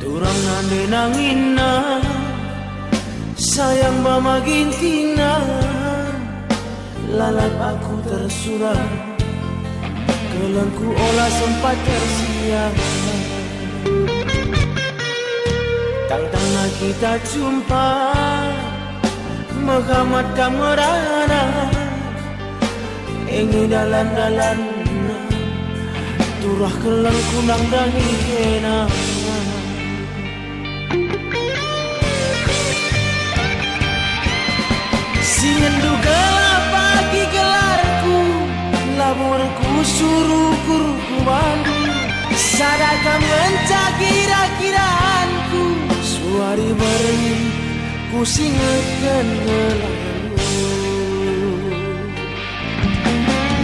Turang nande nangina sayang mama gintina, lalap aku tersurah, kelengku olah sempat tersiang. Tang-tangna kita jumpa Muhammad kamerana, ingin dalan-dalan turah kelengku nang dangi kena. Singen duga pagi gelarku, laborku suruh kuruku bandu, sadakah mencak kira-kiraanku, suari beri ku singetkan ngelalu.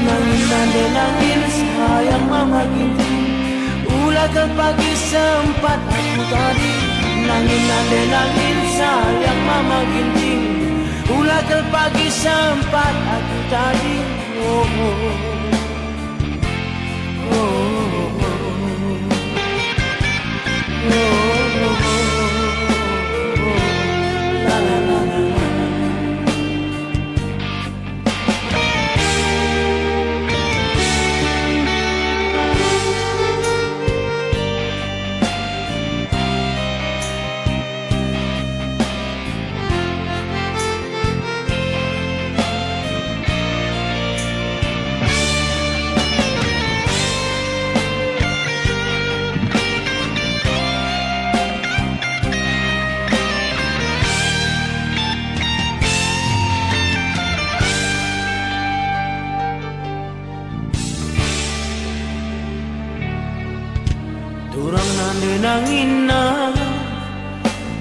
Nangin nande nangin sayang mama gitu, ulah ke pagi sempat aku tadi. Nangin nande nangin sayang mama ginting, ulah ke pagi sempat aku tadi. Oh, oh, oh, oh, oh, oh, oh. La la la la la. Turang nande nangina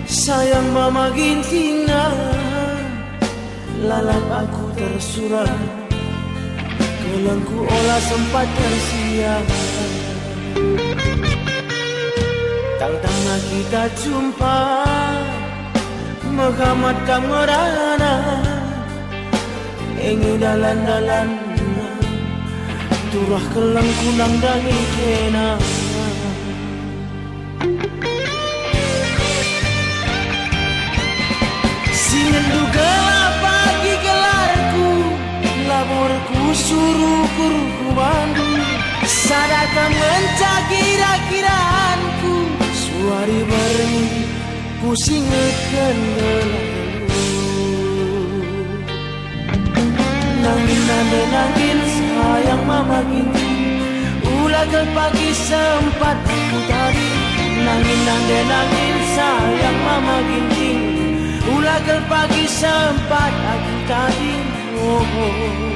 sayang mama gintina, lalap aku tersurah, kelengku olah sempat tersiang. Tang-tangna kita jumpa Muhammad kamerana, ingin dalan-dalan turah kelengku nang dangi kena. Singen duga pagi gelarku, laborku suruh kuruku bandu, sadakah mencak kira-kiraanku, suari beri ku singetkan ngelalu. Nangin nande nangin sayang mama gitu, ulah ke pagi sempat aku tadi. Nangin nande nangin sayang mama ginting, ulah ke pagi sempat aku tadi. Oh, oh, oh.